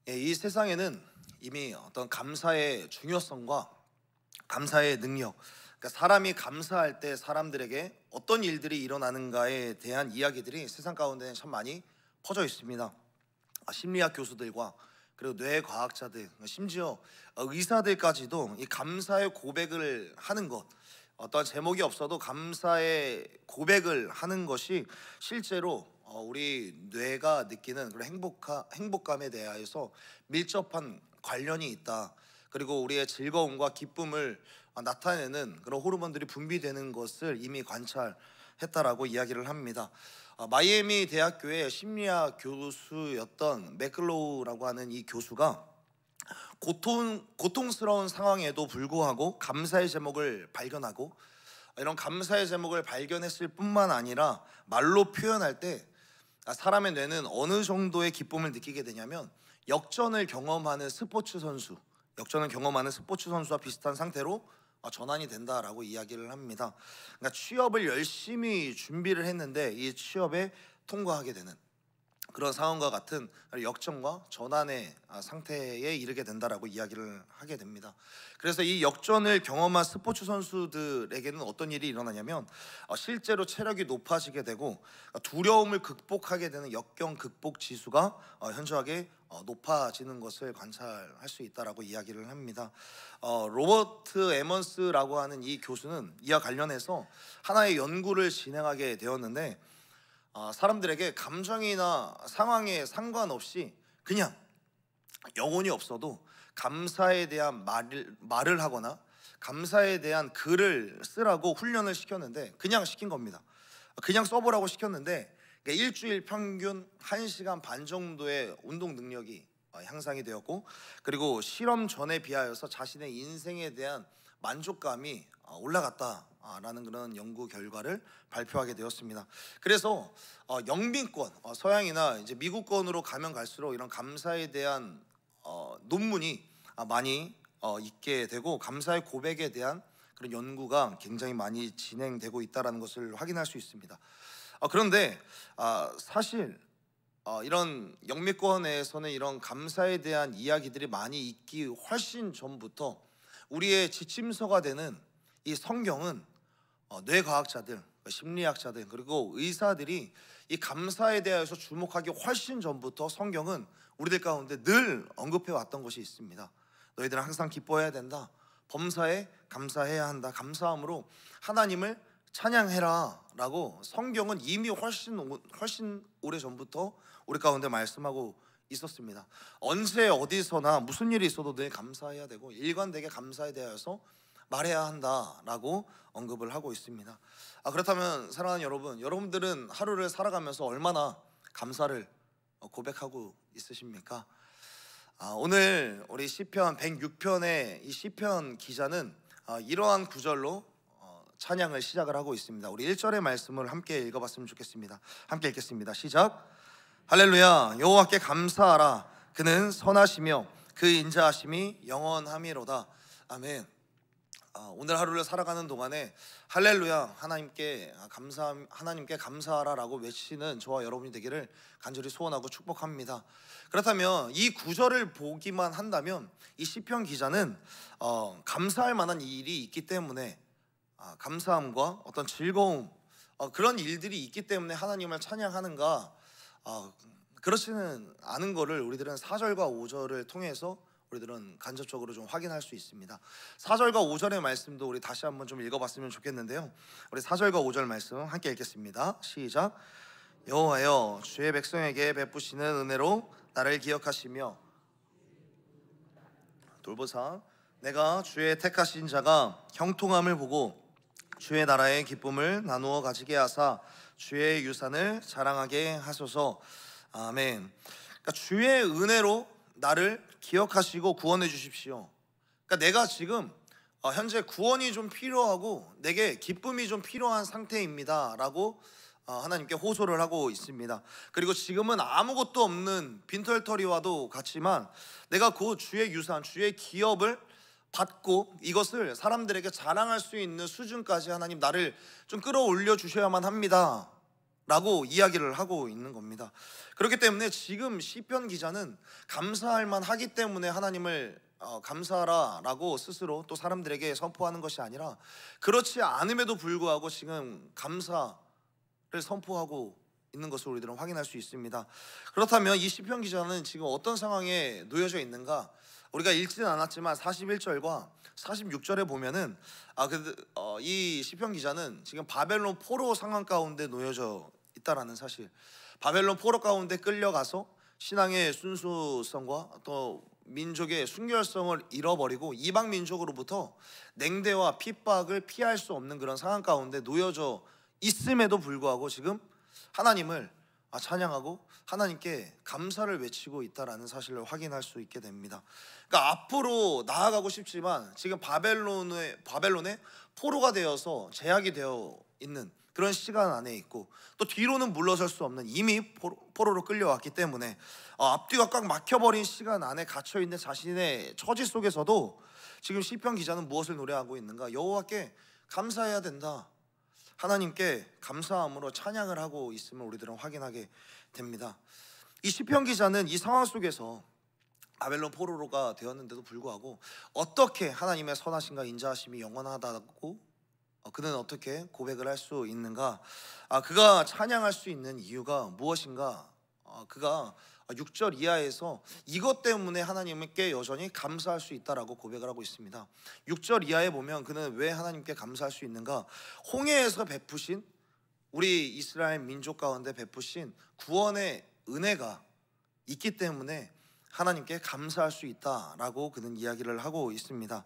이 세상에는 이미 어떤 감사의 중요성과 감사의 능력, 그러니까 사람이 감사할 때 사람들에게 어떤 일들이 일어나는가에 대한 이야기들이 세상 가운데 참 많이 퍼져 있습니다. 심리학 교수들과 그리고 뇌과학자들, 심지어 의사들까지도 이 감사의 고백을 하는 것, 어떤 제목이 없어도 감사의 고백을 하는 것이 실제로 우리 뇌가 느끼는 그런 행복감에 대하여서 밀접한 관련이 있다. 그리고 우리의 즐거움과 기쁨을 나타내는 그런 호르몬들이 분비되는 것을 이미 관찰했다라고 이야기를 합니다. 마이애미 대학교의 심리학 교수였던 맥글로우라고 하는 이 교수가 고통스러운 상황에도 불구하고 감사의 제목을 발견하고, 이런 감사의 제목을 발견했을 뿐만 아니라 말로 표현할 때 사람의 뇌는 어느 정도의 기쁨을 느끼게 되냐면 역전을 경험하는 스포츠 선수와 비슷한 상태로 전환이 된다라고 이야기를 합니다. 그러니까 취업을 열심히 준비를 했는데 이 취업에 통과하게 되는 그런 상황과 같은 역전과 전환의 상태에 이르게 된다라고 이야기를 하게 됩니다. 그래서 이 역전을 경험한 스포츠 선수들에게는 어떤 일이 일어나냐면 실제로 체력이 높아지게 되고 두려움을 극복하게 되는 역경 극복 지수가 현저하게 높아지는 것을 관찰할 수 있다라고 이야기를 합니다. 로버트 에먼스라고 하는 이 교수는 이와 관련해서 하나의 연구를 진행하게 되었는데, 사람들에게 감정이나 상황에 상관없이 그냥 영혼이 없어도 감사에 대한 말을 하거나 감사에 대한 글을 쓰라고 훈련을 시켰는데, 그냥 시킨 겁니다. 그냥 써보라고 시켰는데 일주일 평균 1시간 반 정도의 운동 능력이 향상이 되었고, 그리고 실험 전에 비하여서 자신의 인생에 대한 만족감이 올라갔다라는 그런 연구 결과를 발표하게 되었습니다. 그래서 영민권, 서양이나 이제 미국권으로 가면 갈수록 이런 감사에 대한 논문이 많이 있게 되고, 감사의 고백에 대한 그런 연구가 굉장히 많이 진행되고 있다는 것을 확인할 수 있습니다. 그런데 사실 이런 영미권에서는 이런 감사에 대한 이야기들이 많이 있기 훨씬 전부터 우리의 지침서가 되는 이 성경은 뇌과학자들, 심리학자들, 그리고 의사들이 이 감사에 대해서 주목하기 훨씬 전부터 성경은 우리들 가운데 늘 언급해 왔던 것이 있습니다. 너희들은 항상 기뻐해야 된다. 범사에 감사해야 한다. 감사함으로 하나님을 찬양해라 라고 성경은 이미 훨씬 오래 전부터 우리 가운데 말씀하고 있었습니다. 언제 어디서나 무슨 일이 있어도 늘 감사해야 되고 일관되게 감사에 대해서 말해야 한다라고 언급을 하고 있습니다. 그렇다면 사랑하는 여러분들은 하루를 살아가면서 얼마나 감사를 고백하고 있으십니까? 오늘 우리 시편 106편의 이 시편 기자는 이러한 구절로 찬양을 시작을 하고 있습니다. 우리 1절의 말씀을 함께 읽어봤으면 좋겠습니다. 함께 읽겠습니다. 시작. 할렐루야. 여호와께 감사하라. 그는 선하시며 그 인자하심이 영원함이로다. 아멘. 오늘 하루를 살아가는 동안에 할렐루야, 하나님께 감사하라라고 외치는 저와 여러분이 되기를 간절히 소원하고 축복합니다. 그렇다면 이 구절을 보기만 한다면 이 시편 기자는 감사할 만한 일이 있기 때문에 감사함과 어떤 즐거움, 그런 일들이 있기 때문에 하나님을 찬양하는가, 그렇지는 않은 것을 우리들은 4절과 5절을 통해서 우리들은 간접적으로 좀 확인할 수 있습니다. 4절과 5절의 말씀도 우리 다시 한번 좀 읽어봤으면 좋겠는데요. 우리 4절과 5절 말씀 함께 읽겠습니다. 시작. 여호와여, 주의 백성에게 베푸시는 은혜로 나를 기억하시며 돌보사 내가 주의 택하신 자가 형통함을 보고 주의 나라의 기쁨을 나누어 가지게 하사 주의 유산을 자랑하게 하소서. 아멘. 그러니까 주의 은혜로 나를 기억하시고 구원해 주십시오. 그러니까 내가 지금 현재 구원이 좀 필요하고 내게 기쁨이 좀 필요한 상태입니다 라고 하나님께 호소를 하고 있습니다. 그리고 지금은 아무것도 없는 빈털터리와도 같지만 내가 그 주의 유산, 주의 기업을 받고 이것을 사람들에게 자랑할 수 있는 수준까지 하나님 나를 좀 끌어올려 주셔야만 합니다 라고 이야기를 하고 있는 겁니다. 그렇기 때문에 지금 시편 기자는 감사할 만하기 때문에 하나님을 감사하라라고 스스로 또 사람들에게 선포하는 것이 아니라, 그렇지 않음에도 불구하고 지금 감사를 선포하고 있는 것을 우리들은 확인할 수 있습니다. 그렇다면 이 시편 기자는 지금 어떤 상황에 놓여져 있는가? 우리가 읽지는 않았지만 41절과 46절에 보면은 이 시편 기자는 지금 바벨론 포로 상황 가운데 놓여져 있다라는 사실, 바벨론 포로 가운데 끌려가서 신앙의 순수성과 또 민족의 순결성을 잃어버리고 이방 민족으로부터 냉대와 핍박을 피할 수 없는 그런 상황 가운데 놓여져 있음에도 불구하고 지금 하나님을 찬양하고 하나님께 감사를 외치고 있다라는 사실을 확인할 수 있게 됩니다. 그러니까 앞으로 나아가고 싶지만 지금 바벨론의 포로가 되어서 제약이 되어 있는 그런 시간 안에 있고, 또 뒤로는 물러설 수 없는, 이미 포로로 끌려왔기 때문에 앞뒤가 꽉 막혀버린 시간 안에 갇혀있는 자신의 처지 속에서도 지금 시편 기자는 무엇을 노래하고 있는가? 여호와께 감사해야 된다, 하나님께 감사함으로 찬양을 하고 있음을 우리들은 확인하게 됩니다. 이 시편 기자는 이 상황 속에서 바벨론 포로가 되었는데도 불구하고 어떻게 하나님의 선하심과 인자하심이 영원하다고 그는 어떻게 고백을 할 수 있는가? 그가 찬양할 수 있는 이유가 무엇인가? 그가 6절 이하에서 이것 때문에 하나님께 여전히 감사할 수 있다라고 고백을 하고 있습니다. 6절 이하에 보면 그는 왜 하나님께 감사할 수 있는가? 홍해에서 베푸신, 우리 이스라엘 민족 가운데 베푸신 구원의 은혜가 있기 때문에 하나님께 감사할 수 있다라고 그는 이야기를 하고 있습니다.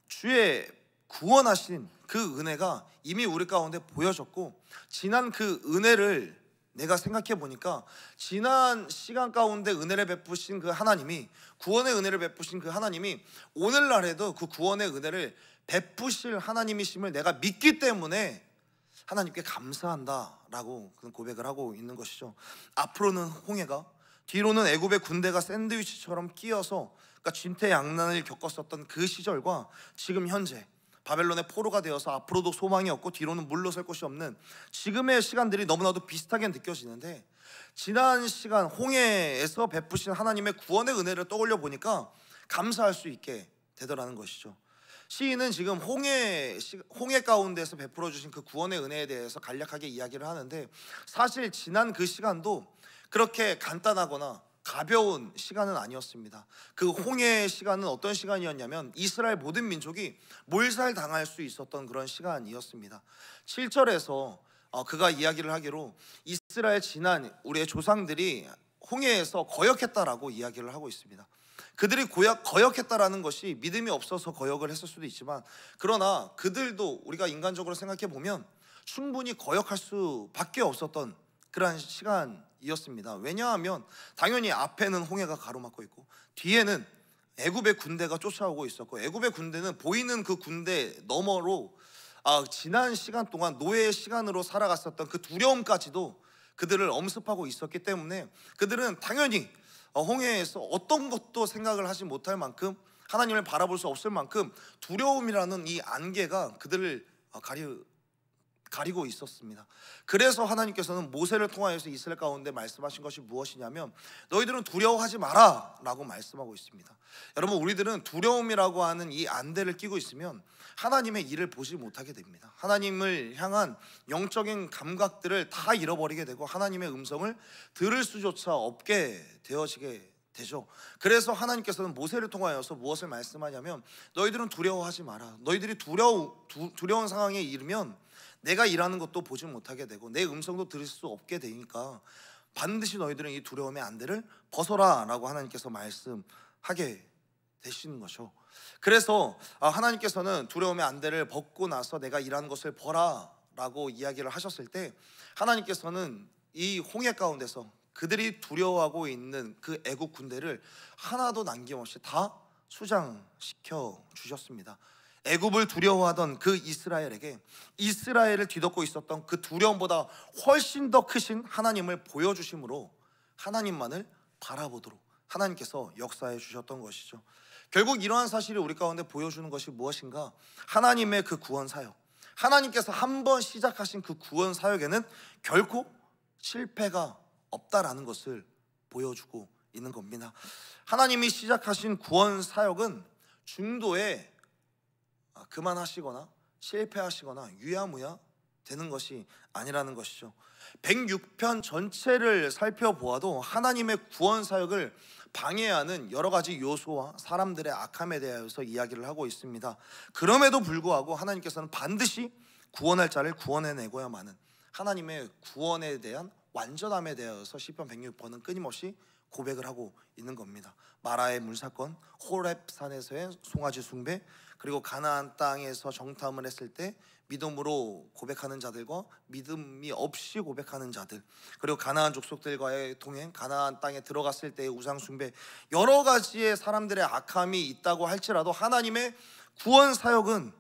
주의 구원하신 그 은혜가 이미 우리 가운데 보여졌고, 지난 그 은혜를 내가 생각해 보니까 지난 시간 가운데 은혜를 베푸신 그 하나님이, 구원의 은혜를 베푸신 그 하나님이 오늘날에도 그 구원의 은혜를 베푸실 하나님이심을 내가 믿기 때문에 하나님께 감사한다라고 그는 고백을 하고 있는 것이죠. 앞으로는 홍해가, 뒤로는 애굽의 군대가 샌드위치처럼 끼어서 진퇴양난을 겪었었던 그 시절과 지금 현재 바벨론의 포로가 되어서 앞으로도 소망이 없고 뒤로는 물러설 곳이 없는 지금의 시간들이 너무나도 비슷하게 느껴지는데, 지난 시간 홍해에서 베푸신 하나님의 구원의 은혜를 떠올려 보니까 감사할 수 있게 되더라는 것이죠. 시인은 지금 홍해 가운데서 베풀어 주신 그 구원의 은혜에 대해서 간략하게 이야기를 하는데, 사실 지난 그 시간도 그렇게 간단하거나 가벼운 시간은 아니었습니다. 그 홍해의 시간은 어떤 시간이었냐면 이스라엘 모든 민족이 몰살당할 수 있었던 그런 시간이었습니다. 7절에서 그가 이야기를 하기로 이스라엘 지난 우리의 조상들이 홍해에서 거역했다라고 이야기를 하고 있습니다. 그들이 거역했다라는 것이 믿음이 없어서 거역을 했을 수도 있지만, 그러나 그들도 우리가 인간적으로 생각해 보면 충분히 거역할 수밖에 없었던 그러한 시간이었습니다. 왜냐하면 당연히 앞에는 홍해가 가로막고 있고 뒤에는 애굽의 군대가 쫓아오고 있었고, 애굽의 군대는 보이는 그 군대 너머로 지난 시간 동안 노예의 시간으로 살아갔었던 그 두려움까지도 그들을 엄습하고 있었기 때문에 그들은 당연히 홍해에서 어떤 것도 생각을 하지 못할 만큼, 하나님을 바라볼 수 없을 만큼 두려움이라는 이 안개가 그들을 가리고 있었습니다. 그래서 하나님께서는 모세를 통하여서 이스라엘 가운데 말씀하신 것이 무엇이냐면, 너희들은 두려워하지 마라 라고 말씀하고 있습니다. 여러분, 우리들은 두려움이라고 하는 이 안대를 끼고 있으면 하나님의 일을 보지 못하게 됩니다. 하나님을 향한 영적인 감각들을 다 잃어버리게 되고 하나님의 음성을 들을 수조차 없게 되어지게 되죠. 그래서 하나님께서는 모세를 통하여서 무엇을 말씀하냐면, 너희들은 두려워하지 마라. 너희들이 두려운 상황에 이르면 내가 일하는 것도 보지 못하게 되고 내 음성도 들을 수 없게 되니까 반드시 너희들은 이 두려움의 안대를 벗어라 라고 하나님께서 말씀하게 되시는 거죠. 그래서 하나님께서는 두려움의 안대를 벗고 나서 내가 일하는 것을 보라 라고 이야기를 하셨을 때, 하나님께서는 이 홍해 가운데서 그들이 두려워하고 있는 그 애국 군대를 하나도 남김없이 다 수장시켜 주셨습니다. 애굽을 두려워하던 그 이스라엘에게 이스라엘을 뒤덮고 있었던 그 두려움보다 훨씬 더 크신 하나님을 보여주심으로 하나님만을 바라보도록 하나님께서 역사해 주셨던 것이죠. 결국 이러한 사실이 우리 가운데 보여주는 것이 무엇인가? 하나님의 그 구원 사역, 하나님께서 한번 시작하신 그 구원 사역에는 결코 실패가 없다라는 것을 보여주고 있는 겁니다. 하나님이 시작하신 구원 사역은 중도에 그만하시거나 실패하시거나 유야무야 되는 것이 아니라는 것이죠. 106편 전체를 살펴보아도 하나님의 구원 사역을 방해하는 여러 가지 요소와 사람들의 악함에 대해서 이야기를 하고 있습니다. 그럼에도 불구하고 하나님께서는 반드시 구원할 자를 구원해내고야만은 하나님의 구원에 대한 완전함에 대해서 시편 106편은 끊임없이 고백을 하고 있는 겁니다. 마라의 물사건, 호렙산에서의 송아지 숭배, 그리고 가나안 땅에서 정탐을 했을 때 믿음으로 고백하는 자들과 믿음이 없이 고백하는 자들, 그리고 가나안 족속들과의 동행, 가나안 땅에 들어갔을 때의 우상 숭배, 여러 가지의 사람들의 악함이 있다고 할지라도 하나님의 구원 사역은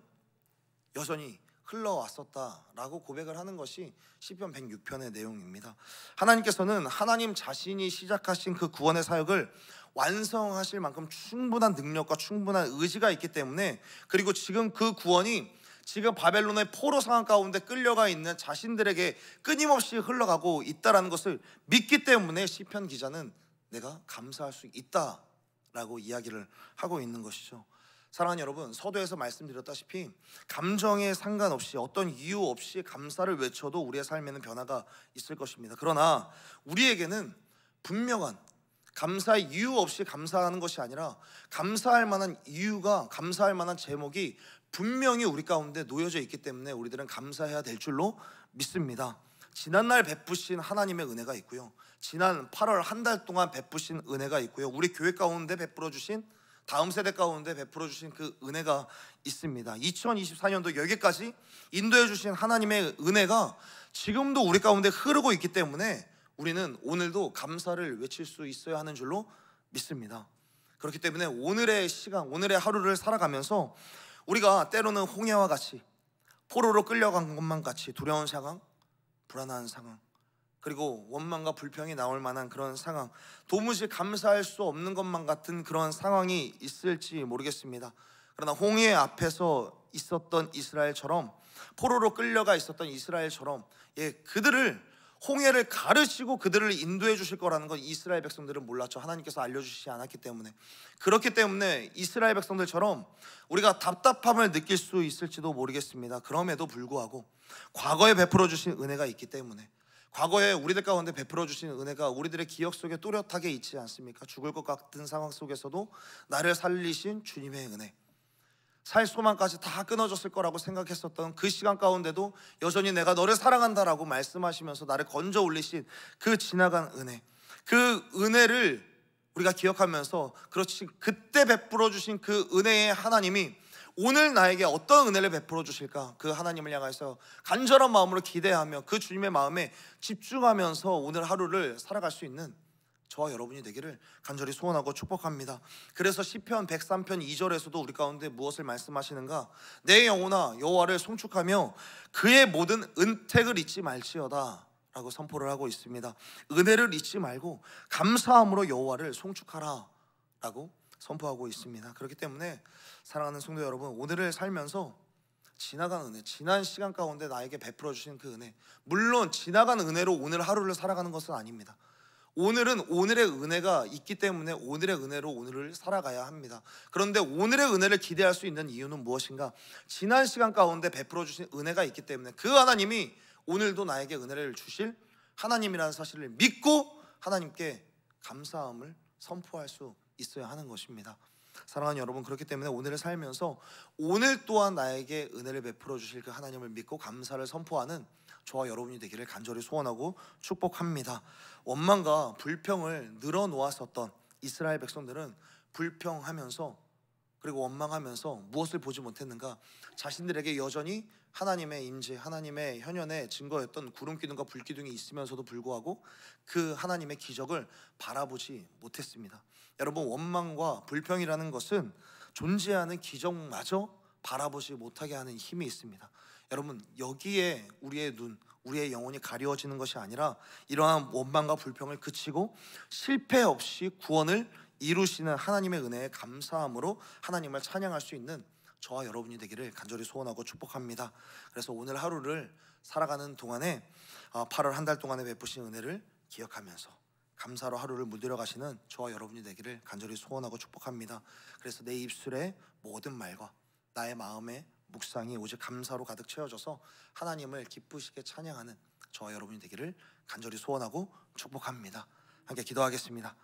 여전히 흘러왔었다라고 고백을 하는 것이 시편 106편의 내용입니다. 하나님께서는 하나님 자신이 시작하신 그 구원의 사역을 완성하실 만큼 충분한 능력과 충분한 의지가 있기 때문에, 그리고 지금 그 구원이 지금 바벨론의 포로 상황 가운데 끌려가 있는 자신들에게 끊임없이 흘러가고 있다라는 것을 믿기 때문에 시편 기자는 내가 감사할 수 있다라고 이야기를 하고 있는 것이죠. 사랑하는 여러분, 서두에서 말씀드렸다시피 감정에 상관없이 어떤 이유 없이 감사를 외쳐도 우리의 삶에는 변화가 있을 것입니다. 그러나 우리에게는 분명한 감사의 이유 없이 감사하는 것이 아니라 감사할 만한 이유가, 감사할 만한 제목이 분명히 우리 가운데 놓여져 있기 때문에 우리들은 감사해야 될 줄로 믿습니다. 지난날 베푸신 하나님의 은혜가 있고요, 지난 8월 한 달 동안 베푸신 은혜가 있고요, 우리 교회 가운데 베풀어 주신, 다음 세대 가운데 베풀어 주신 그 은혜가 있습니다. 2024년도 여기까지 인도해 주신 하나님의 은혜가 지금도 우리 가운데 흐르고 있기 때문에 우리는 오늘도 감사를 외칠 수 있어야 하는 줄로 믿습니다. 그렇기 때문에 오늘의 시간, 오늘의 하루를 살아가면서 우리가 때로는 홍해와 같이 포로로 끌려간 것만 같이 두려운 상황, 불안한 상황, 그리고 원망과 불평이 나올 만한 그런 상황, 도무지 감사할 수 없는 것만 같은 그런 상황이 있을지 모르겠습니다. 그러나 홍해 앞에서 있었던 이스라엘처럼, 포로로 끌려가 있었던 이스라엘처럼, 그들을 홍해를 가르치고 그들을 인도해 주실 거라는 건 이스라엘 백성들은 몰랐죠. 하나님께서 알려주시지 않았기 때문에. 그렇기 때문에 이스라엘 백성들처럼 우리가 답답함을 느낄 수 있을지도 모르겠습니다. 그럼에도 불구하고 과거에 베풀어 주신 은혜가 있기 때문에, 과거에 우리들 가운데 베풀어 주신 은혜가 우리들의 기억 속에 또렷하게 있지 않습니까? 죽을 것 같은 상황 속에서도 나를 살리신 주님의 은혜, 살 소망까지 다 끊어졌을 거라고 생각했었던 그 시간 가운데도 여전히 내가 너를 사랑한다라고 말씀하시면서 나를 건져 올리신 그 지나간 은혜, 그 은혜를 우리가 기억하면서, 그렇지, 그때 베풀어 주신 그 은혜의 하나님이 오늘 나에게 어떤 은혜를 베풀어 주실까, 그 하나님을 향해서 간절한 마음으로 기대하며 그 주님의 마음에 집중하면서 오늘 하루를 살아갈 수 있는 저와 여러분이 되기를 간절히 소원하고 축복합니다. 그래서 시편 103편 2절에서도 우리 가운데 무엇을 말씀하시는가? 내 영혼아 여호와를 송축하며 그의 모든 은택을 잊지 말지어다 라고 선포를 하고 있습니다. 은혜를 잊지 말고 감사함으로 여호와를 송축하라 라고 선포하고 있습니다. 그렇기 때문에 사랑하는 성도 여러분, 오늘을 살면서 지나간 은혜, 지난 시간 가운데 나에게 베풀어 주신 그 은혜, 물론 지나간 은혜로 오늘 하루를 살아가는 것은 아닙니다. 오늘은 오늘의 은혜가 있기 때문에 오늘의 은혜로 오늘을 살아가야 합니다. 그런데 오늘의 은혜를 기대할 수 있는 이유는 무엇인가? 지난 시간 가운데 베풀어 주신 은혜가 있기 때문에 그 하나님이 오늘도 나에게 은혜를 주실 하나님이라는 사실을 믿고 하나님께 감사함을 선포할 수 있어야 하는 것입니다. 사랑하는 여러분, 그렇기 때문에 오늘을 살면서 오늘 또한 나에게 은혜를 베풀어 주실 그 하나님을 믿고 감사를 선포하는 저와 여러분이 되기를 간절히 소원하고 축복합니다. 원망과 불평을 늘어놓았었던 이스라엘 백성들은 불평하면서, 그리고 원망하면서 무엇을 보지 못했는가? 자신들에게 여전히 하나님의 임재, 하나님의 현현의 증거였던 구름 기둥과 불 기둥이 있으면서도 불구하고 그 하나님의 기적을 바라보지 못했습니다. 여러분, 원망과 불평이라는 것은 존재하는 기적마저 바라보지 못하게 하는 힘이 있습니다. 여러분, 여기에 우리의 눈, 우리의 영혼이 가려워지는 것이 아니라 이러한 원망과 불평을 그치고 실패 없이 구원을 이루시는 하나님의 은혜에 감사함으로 하나님을 찬양할 수 있는 저와 여러분이 되기를 간절히 소원하고 축복합니다. 그래서 오늘 하루를 살아가는 동안에 8월 한 달 동안에 베푸신 은혜를 기억하면서 감사로 하루를 물들여 가시는 저와 여러분이 되기를 간절히 소원하고 축복합니다. 그래서 내 입술의 모든 말과 나의 마음의 묵상이 오직 감사로 가득 채워져서 하나님을 기쁘시게 찬양하는 저와 여러분이 되기를 간절히 소원하고 축복합니다. 함께 기도하겠습니다.